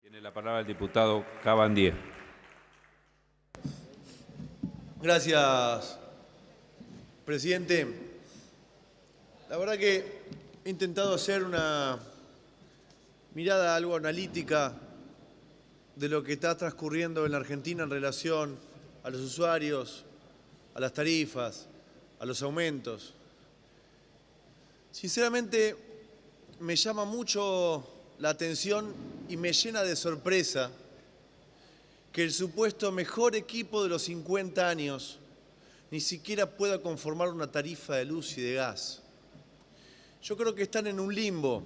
Tiene la palabra el diputado Cabandier. Gracias, presidente. La verdad que he intentado hacer una mirada algo analítica de lo que está transcurriendo en la Argentina en relación a los usuarios, a las tarifas, a los aumentos. Sinceramente, me llama mucho la atención y me llena de sorpresa que el supuesto mejor equipo de los 50 años ni siquiera pueda conformar una tarifa de luz y de gas. Yo creo que están en un limbo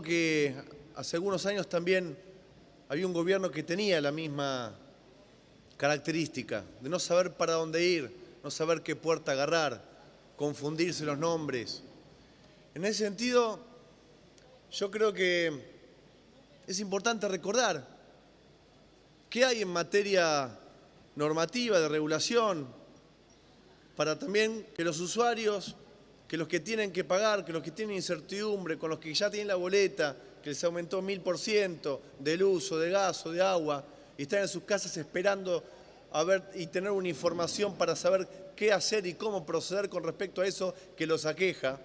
que hace algunos años también había un gobierno que tenía la misma característica, de no saber para dónde ir, no saber qué puerta agarrar, confundirse los nombres. En ese sentido, yo creo que es importante recordar qué hay en materia normativa, de regulación, para también que los usuarios, que los que tienen que pagar, que los que tienen incertidumbre, con los que ya tienen la boleta, que les aumentó 1000% del uso de gas o de agua, y están en sus casas esperando a ver y tener una información para saber qué hacer y cómo proceder con respecto a eso que los aqueja.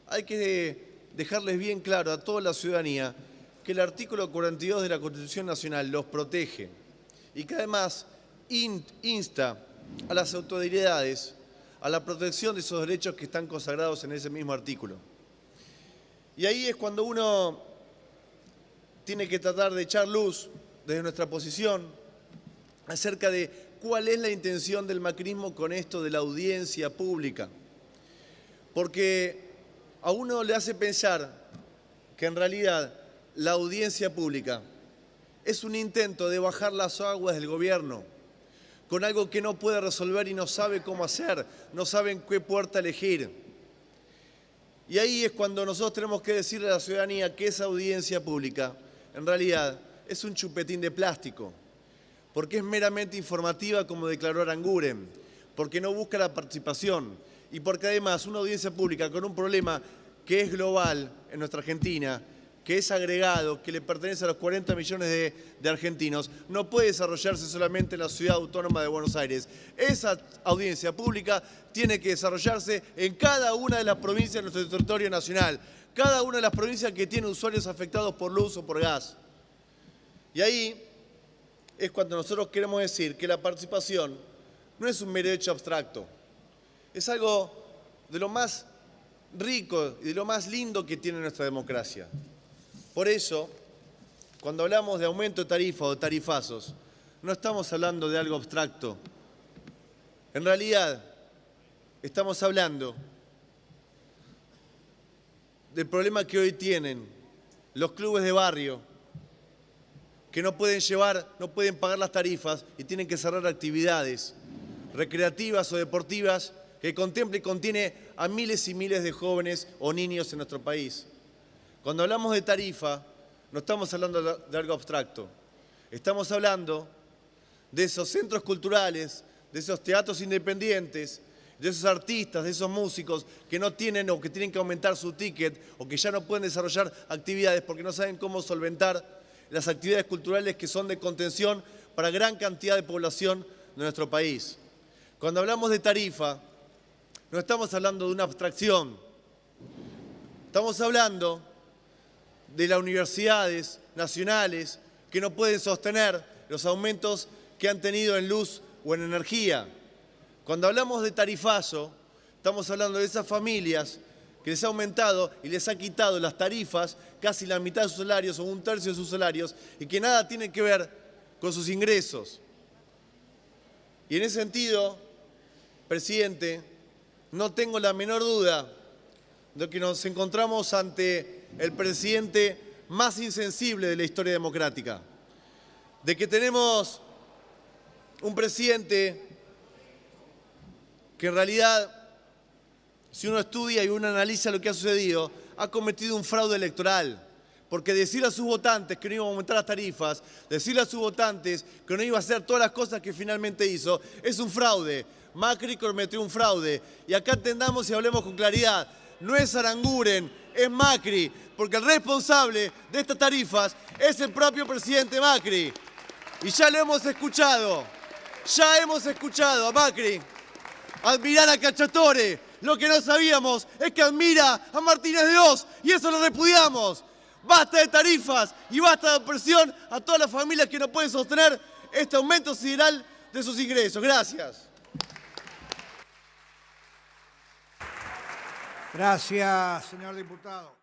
Hay que dejarles bien claro a toda la ciudadanía que el artículo 42 de la Constitución Nacional los protege y que además insta a las autoridades a la protección de esos derechos que están consagrados en ese mismo artículo. Y ahí es cuando uno tiene que tratar de echar luz desde nuestra posición acerca de cuál es la intención del macrismo con esto de la audiencia pública. Porque a uno le hace pensar que en realidad la audiencia pública es un intento de bajar las aguas del gobierno con algo que no puede resolver y no sabe cómo hacer, no sabe en qué puerta elegir. Y ahí es cuando nosotros tenemos que decirle a la ciudadanía que esa audiencia pública en realidad es un chupetín de plástico, porque es meramente informativa, como declaró Aranguren, porque no busca la participación y porque además una audiencia pública con un problema que es global en nuestra Argentina, que es agregado, que le pertenece a los 40 millones de argentinos, no puede desarrollarse solamente en la ciudad autónoma de Buenos Aires. Esa audiencia pública tiene que desarrollarse en cada una de las provincias de nuestro territorio nacional, cada una de las provincias que tiene usuarios afectados por luz o por gas. Y ahí es cuando nosotros queremos decir que la participación no es un mero hecho abstracto, es algo de lo más rico y de lo más lindo que tiene nuestra democracia. Por eso, cuando hablamos de aumento de tarifa o de tarifazos, no estamos hablando de algo abstracto. En realidad, estamos hablando del problema que hoy tienen los clubes de barrio, que no pueden pagar las tarifas y tienen que cerrar actividades recreativas o deportivas que contempla y contiene a miles y miles de jóvenes o niños en nuestro país. Cuando hablamos de tarifa, no estamos hablando de algo abstracto. Estamos hablando de esos centros culturales, de esos teatros independientes, de esos artistas, de esos músicos que no tienen o que tienen que aumentar su ticket o que ya no pueden desarrollar actividades porque no saben cómo solventar las actividades culturales que son de contención para gran cantidad de población de nuestro país. Cuando hablamos de tarifa, no estamos hablando de una abstracción. Estamos hablando de las universidades nacionales que no pueden sostener los aumentos que han tenido en luz o en energía. Cuando hablamos de tarifazo, estamos hablando de esas familias que les ha aumentado y les ha quitado las tarifas, casi la mitad de sus salarios o un tercio de sus salarios, y que nada tiene que ver con sus ingresos. Y en ese sentido, presidente, no tengo la menor duda de que nos encontramos ante el presidente más insensible de la historia democrática, de que tenemos un presidente que en realidad, si uno estudia y uno analiza lo que ha sucedido, ha cometido un fraude electoral. Porque decirle a sus votantes que no iba a aumentar las tarifas, decirle a sus votantes que no iba a hacer todas las cosas que finalmente hizo, es un fraude. Macri cometió un fraude. Y acá entendamos y hablemos con claridad. No es Aranguren, es Macri, porque el responsable de estas tarifas es el propio presidente Macri. Y ya lo hemos escuchado a Macri admirar a Cacciatore. Lo que no sabíamos es que admira a Martínez de Oz y eso lo repudiamos. Basta de tarifas y basta de opresión a todas las familias que no pueden sostener este aumento sideral de sus ingresos. Gracias. Gracias, señor diputado.